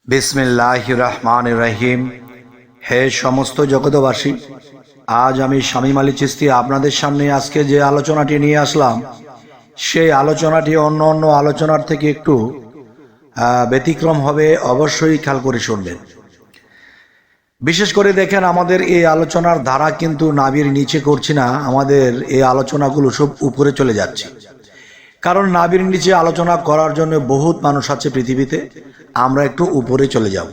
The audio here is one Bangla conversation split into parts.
বিসমিল্লাহির রহমানির রহিম। হে সমস্ত জগতবাসী, আজ আমি শামীম আলী চিশতি আপনাদের সামনে আজকে যে আলোচনাটি নিয়ে আসলাম, সেই আলোচনাটি অন্য আলোচনার থেকে একটু ব্যতিক্রম হবে। অবশ্যই খেয়াল করে শুনবেন। বিশেষ করে দেখেন, আমাদের এই আলোচনার ধারা কিন্তু নাভির নিচে করছি না, আমাদের এই আলোচনাগুলো সব উপরে চলে যাচ্ছে। কারণ নাভির নিচে আলোচনা করার জন্য বহুত মানুষ আছে পৃথিবীতে, আমরা একটু উপরে চলে যাব।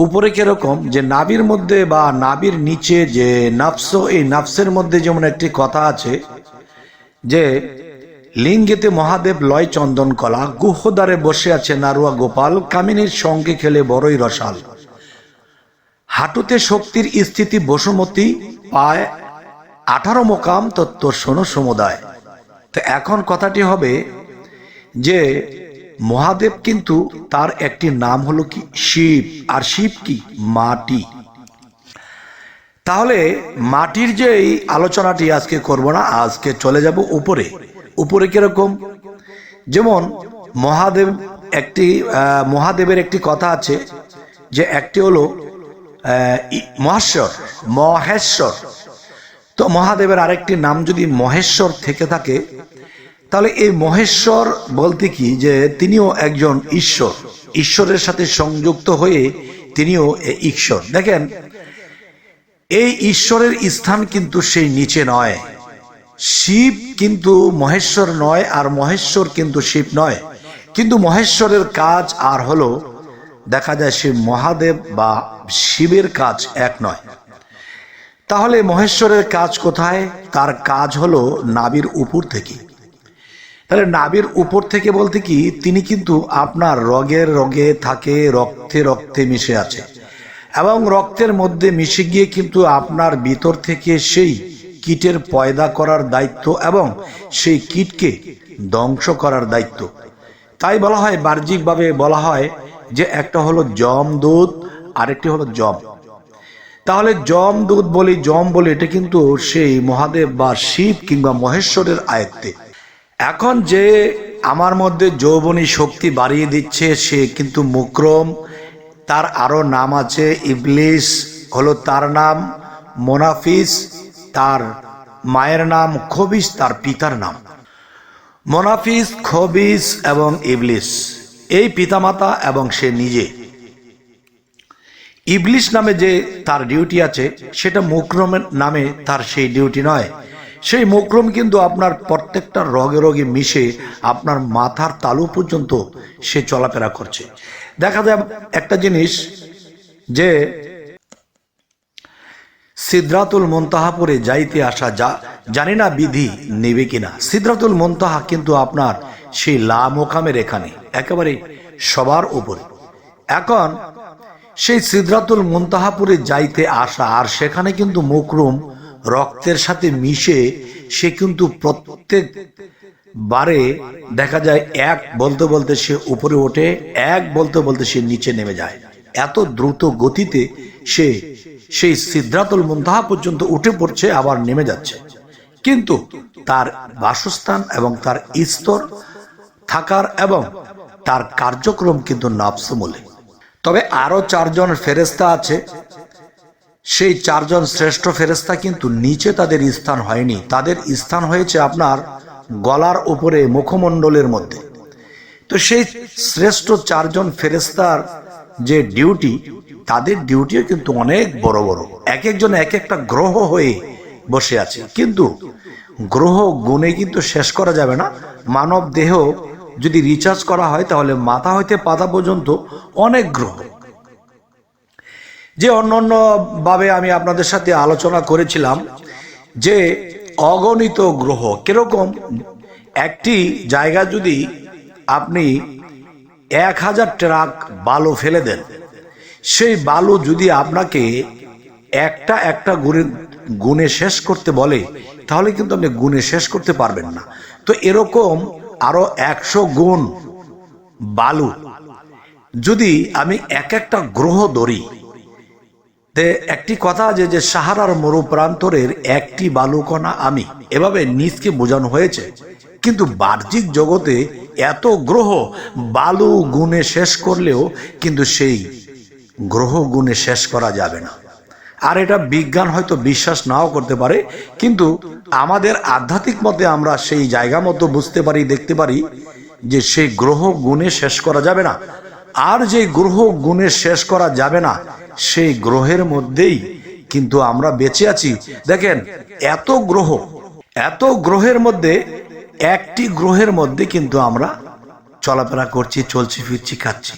উপরে কিরকম, যে নাভির মধ্যে বা নাভির নিচে যে নাফস, এই নাফসের মধ্যে যেমন একটি কথা আছে যে লিঙ্গেতে মহাদেব লয় চন্দন কলা, গুহদ্বারে বসে আছে নারুয়া গোপাল, কামিনীর সঙ্গে খেলে বড়ই রসাল, হাঁটুতে শক্তির স্থিতি বসুমতী, পায় 18 মোকাম তত্ত্ব শোনো সমুদায়। তো এখন কথাটি হবে যে মহাদেব কিন্তু তার একটি নাম হলো কি শিব, আর শিব কি মাটি। তাহলে মাটির যে এই আলোচনাটি আজকে করব না, আজকে চলে যাব উপরে। উপরে কিরকম, যেমন মহাদেবের একটি কথা আছে যে একটি হলো মহেশ্বর। তো মহাদেবের আরেকটি নাম যদি মহেশ্বর থেকে থাকে, তাহলে এই মহেশ্বর বলতে কি, যে তিনিও একজন ঈশ্বর, ঈশ্বরের সাথে সংযুক্ত হয়ে তিনিও ঈশ্বর। দেখেন, এই ঈশ্বরের স্থান কিন্তু সেই নিচে নয়। শিব কিন্তু মহেশ্বর নয়, আর মহেশ্বর কিন্তু শিব নয়। কিন্তু মহেশ্বরের কাজ আর হলো, দেখা যায় সে মহাদেব বা শিবের কাজ এক নয়। তাহলে মহেশ্বরের কাজ কোথায়? তার কাজ হলো নাভির উপর থেকে। তাহলে নাভির উপর থেকে বলতে কি, তিনি কিন্তু আপনার রগের রগে থাকে, রক্তে রক্তে মিশে আছে, এবং রক্তের মধ্যে মিশে গিয়ে কিন্তু আপনার ভিতর থেকে সেই কীটের পয়দা করার দায়িত্ব এবং সেই কীটকে ধ্বংস করার দায়িত্ব। তাই বলা হয়, বাহ্যিকভাবে বলা হয় যে একটা হলো যমদূত, আরেকটি হলো যম। তাহলে যমদূত বলি, যম বলি, এটা কিন্তু সেই মহাদেব বা শিব কিংবা মহেশ্বরের আয়ত্তে। এখন যে আমার মধ্যে যৌবনী শক্তি বাড়িয়ে দিচ্ছে, সে কিন্তু মুকরম। তার আরো নাম আছে, ইবলিস হলো তার নাম, মোনাফিস তার মায়ের নাম, খবিস তার পিতার নাম। মোনাফিস, খবিস এবং ইবলিস এই পিতামাতা এবং সে নিজে। ইবলিস নামে যে তার ডিউটি আছে, সেটা মুকরমের নামে তার সেই ডিউটি নয়। সেই মুকরম কিন্তু আপনার প্রত্যেকটা রগে রগে মিশে আপনার মাথার তালু পর্যন্ত সে চলাফেরা করছে। দেখা যায় একটা জিনিস, যে সিদরাতুল মুনতাহাপুরে যাইতে আসা, জানি না বিধি নেবে কিনা। সিদরাতুল মুনতাহা কিন্তু আপনার সেই লা মোকামের এখানে একেবারে সবার উপরে। এখন সেই সিদরাতুল মুনতাহাপুরে যাইতে আসা, আর সেখানে কিন্তু মুকরম রক্তের সাথে মিশে সে কিন্তু প্রত্যেক বারে দেখা যায় এক বলতে বলতে সে উপরে ওঠে, এক বলতে বলতে সে নিচে নেমে যায়। এত দ্রুত গতিতে সে সেই সিদরাতুল মুনতাহা পর্যন্ত উঠে পড়ছে, আবার নেমে যাচ্ছে। কিন্তু তার বাসস্থান এবং তার স্তর থাকার এবং তার কার্যক্রম কিন্তু নাফসমূলে। তবে আরো 4 জন ফেরেশতা আছে, সেই 4 জন শ্রেষ্ঠ ফেরেশতা কিন্তু নিচে তাদের স্থান হয়নি, তাদের স্থান হয়েছে আপনার গলার উপরে, মুখমণ্ডলের মধ্যে। তো সেই শ্রেষ্ঠ 4 জন ফেরেশতার যে ডিউটি, তাদের ডিউটিও কিন্তু অনেক বড় বড়। এক একজন এক একটা গ্রহ হয়ে বসে আছে, কিন্তু গ্রহ গুণে কিন্তু শেষ করা যাবে না। মানব দেহ যদি রিচার্জ করা হয়, তাহলে মাথা হইতে পাতা পর্যন্ত অনেক গ্রহ। যে অন্য ভাবে আমি আপনাদের সাথে আলোচনা করেছিলাম যে অগণিত গ্রহ কিরকম, একটি জায়গা যদি আপনি 1000 ট্রাক বালু ফেলে দেন, সেই বালু যদি আপনাকে একটা একটা গুণে শেষ করতে বলে, তাহলে কিন্তু আপনি গুণে শেষ করতে পারবেন না। তো এরকম আরো 100 গুণ বালু যদি আমি এক একটা গ্রহ ধরি, একটি কথা আছে যে সাহারার মরুপ্রান্তরের একটি বালুকণা আমি, এভাবে নিজকে বোঝানো হয়েছে। কিন্তু বাহ্যিক জগতে এত গ্রহ বালু গুণে শেষ করলেও কিন্তু সেই গ্রহ গুণে শেষ করা যাবে না। আর এটা বিজ্ঞান হয়তো বিশ্বাস নাও করতে পারে, কিন্তু আমাদের আধ্যাত্মিক মতে আমরা সেই জায়গা মতো বুঝতে পারি, দেখতে পারি যে সেই গ্রহ গুণে শেষ করা যাবে না। আর যে গ্রহ গুণে শেষ করা যাবে না সেই গ্রহের মধ্যেই কিন্তু আমরা বেঁচে আছি। দেখেন এত গ্রহের মধ্যে একটি গ্রহের মধ্যে কিন্তু আমরা চলাফেরা করছি, চলছি, ফিরছি, খাচ্ছি।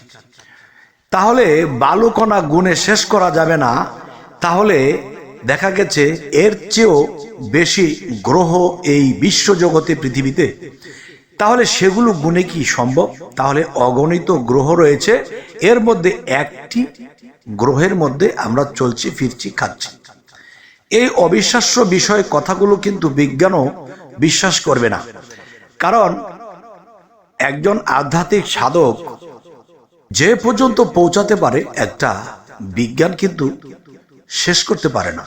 তাহলে বালুকণা গুণে শেষ করা যাবে না, তাহলে দেখা গেছে এর চেয়েও বেশি গ্রহ এই বিশ্বজগতে, পৃথিবীতে, তাহলে সেগুলো গুণে কি সম্ভব? তাহলে অগণিত গ্রহ রয়েছে, এর মধ্যে একটি গ্রহের মধ্যে আমরা চলছি, ফিরছি, খাচ্ছি। এই অবিশ্বাস্য বিষয় কথাগুলো কিন্তু বিজ্ঞানও বিশ্বাস করবে না, কারণ একজন আধ্যাত্মিক সাধক যে পর্যন্ত পৌঁছাতে পারে একটা বিজ্ঞান কিন্তু শেষ করতে পারে না।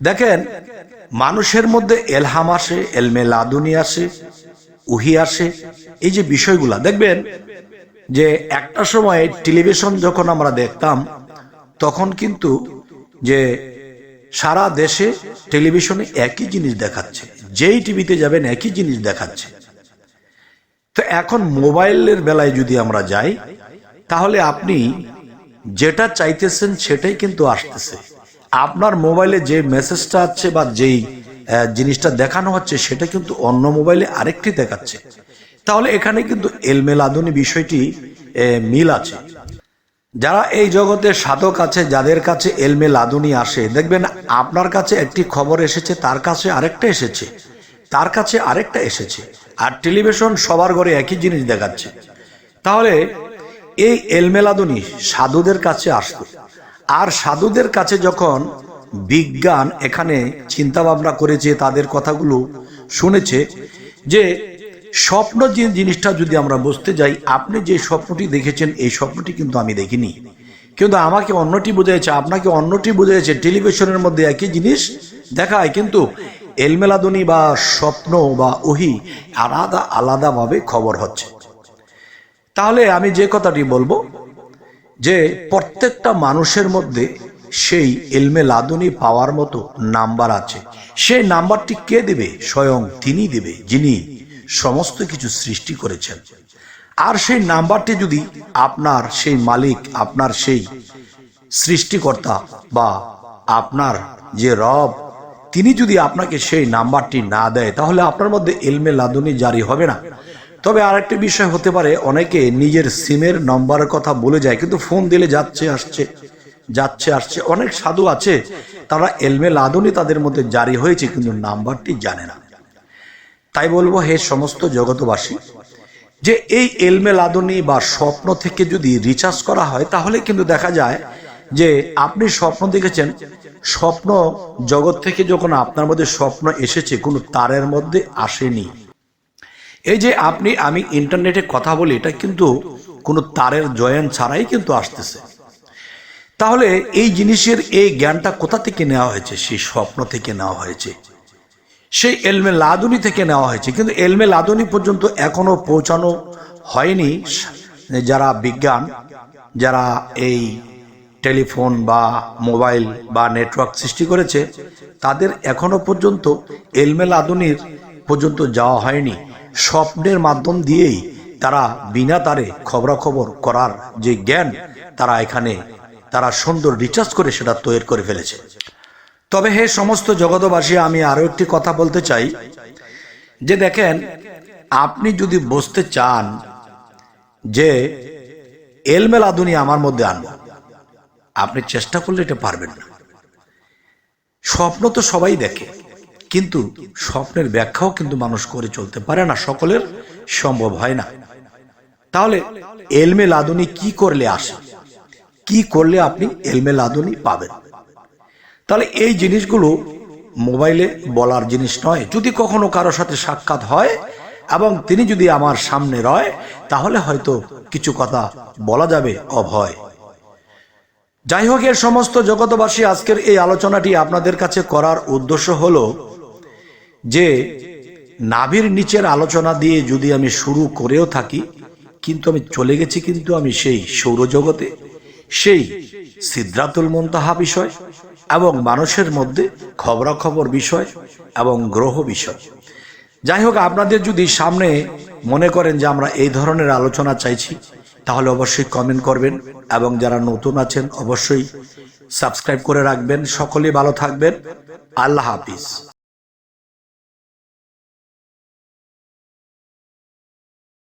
দেখেন, মানুষের মধ্যে এলহাম আসে, এলমে লাদুনি আসে, উহি আসে, এই যে বিষয়গুলা দেখবেন যে একটা সময় টেলিভিশন যখন আমরা দেখতাম তখন কিন্তু যে সারা দেশে টেলিভিশনে একই জিনিস দেখাচ্ছে, যেই টিভিতে যাবেন একই জিনিস দেখাচ্ছে। তো এখন মোবাইলের বেলায় যদি আমরা যাই, তাহলে আপনি যেটা চাইতেছেন সেটাই কিন্তু আসতেছে। আপনার মোবাইলে যে মেসেজটা আছে বা যেই জিনিসটা দেখানো হচ্ছে সেটা কিন্তু অন্য মোবাইলে আরেকটি দেখাচ্ছে। তাহলে এখানে কিন্তু এলমেলাদুনি বিষয়টি মিল আছে। যারা এই জগতে সাধক আছে, যাদের কাছে এলমে লাদুনি আসে, দেখবেন আপনার কাছে একটি খবর এসেছে, তার কাছে আরেকটা এসেছে, তার কাছে আরেকটা এসেছে, আর টেলিভিশন সবার ঘরে একই জিনিস দেখাচ্ছে। তাহলে এই এলমে লাদুনি সাধুদের কাছে আসতো, আর সাধুদের কাছে যখন বিজ্ঞান এখানে চিন্তা ভাবনা করেছে, তাদের কথাগুলো শুনেছে, যে স্বপ্ন যে জিনিসটা যদি আমরা বুঝতে যাই, আপনি যে স্বপ্নটি দেখেছেন এই স্বপ্নটি কিন্তু আমি দেখিনি, কিন্তু আমাকে অন্যটি বোঝাইছে, আপনাকে অন্যটি বোঝাইছে। টেলিভিশনের মধ্যে একই জিনিস দেখায়, কিন্তু এলমেলাদুনি বা স্বপ্ন বা ওহি আলাদা আলাদাভাবে খবর হচ্ছে। তাহলে আমি যে কথাটি বলবো যে প্রত্যেকটা মানুষের মধ্যে সেই এলমে লাদুনি পাওয়ার মতো নাম্বার আছে। সেই নাম্বারটি কে দেবে? স্বয়ং তিনি দেবে, যিনি সমস্ত কিছু সৃষ্টি করেছেন। আর সেই নাম্বারটি যদি আপনার সেই মালিক, আপনার সেই সৃষ্টিকর্তা বা আপনার যে রব, তিনি যদি আপনাকে সেই নাম্বারটি না দেয়, তাহলে আপনার মধ্যে এলমে লাদুনি জারি হবে না। তবে আরেকটি বিষয় হতে পারে, অনেকে নিজের সিমের নম্বরের কথা বলে যায়, কিন্তু ফোন দিলে যাচ্ছে আসছে, যাচ্ছে আসছে। অনেক সাধু আছে, তারা এলমে লাদুনি তাদের মধ্যে জারি হয়েছে, কিন্তু নাম্বারটি জানে না। তাই বলবো, হে সমস্ত জগতবাসী, যে এই এলমে লাদুনি বা স্বপ্ন থেকে যদি রিচার্জ করা হয়, তাহলে কিন্তু দেখা যায় যে আপনি স্বপ্ন দেখেছেন, স্বপ্ন জগৎ থেকে যখন আপনার মধ্যে স্বপ্ন এসেছে, কোনো তারের মধ্যে আসেনি। এই যে আমি ইন্টারনেটে কথা বলি, এটা কিন্তু কোনো তারের জয়েন ছাড়াই কিন্তু আসতেছে। তাহলে এই জিনিসের এই জ্ঞানটা কোথা থেকে নেওয়া হয়েছে? সেই স্বপ্ন থেকে নেওয়া হয়েছে, সেই এলমে লাদুনি থেকে নেওয়া হয়েছে। কিন্তু এলমে লাদুনি পর্যন্ত এখনো পৌঁছানো হয়নি। যারা বিজ্ঞান, যারা এই টেলিফোন বা মোবাইল বা নেটওয়ার্ক সৃষ্টি করেছে, তাদের এখনো পর্যন্ত এলমে লাদুনির পর্যন্ত যাওয়া হয়নি। স্বপ্নের মাধ্যম দিয়েই তারা বিনা তারে খবরাখবর করার যে জ্ঞান, তারা এখানে তারা সুন্দর রিচার্জ করে সেটা তৈরি করে ফেলেছে। তবে হে সমস্ত জগতবাসী, আমি আরো একটি কথা বলতে চাই, যে দেখেন, আপনি যদি বুঝতে চান যে এলমে লাদুনি আমার মধ্যে আনবো, আপনি চেষ্টা করলে এটা পারবেন না। স্বপ্ন তো সবাই দেখে, কিন্তু স্বপ্নের ব্যাখ্যাও কিন্তু মানুষ করে চলতে পারে না, সকলের সম্ভব হয় না। তাহলে এলমে লাদুনি কি করলে আসে, কি করলে আপনি এলমে লাদুনি পাবেন? তাহলে এই জিনিসগুলো মোবাইলে বলার জিনিস নয়। যদি কখনো কারোর সাথে সাক্ষাৎ হয় এবং তিনি যদি আমার সামনে রয়, তাহলে হয়তো কিছু কথা বলা যাবে অভয়। যাই হোক, এর সমস্ত জগতবাসী, আজকের এই আলোচনাটি আপনাদের কাছে করার উদ্দেশ্য হলো যে নাভির নিচের আলোচনা দিয়ে যদি আমি শুরু করেও থাকি, কিন্তু আমি চলে গেছি কিন্তু আমি সেই সৌরজগতে, সেই সিদরাতুল মুনতাহা বিষয় এবং মানুষের মধ্যে খবরাখবর বিষয় এবং গ্রহ বিষয়। যাই হোক, আপনাদের যদি সামনে মনে করেন যে আমরা এই ধরনের আলোচনা চাইছি, তাহলে অবশ্যই কমেন্ট করবেন এবং যারা নতুন আছেন অবশ্যই সাবস্ক্রাইব করে রাখবেন। সকলেই ভালো থাকবেন। আল্লাহ হাফিজ।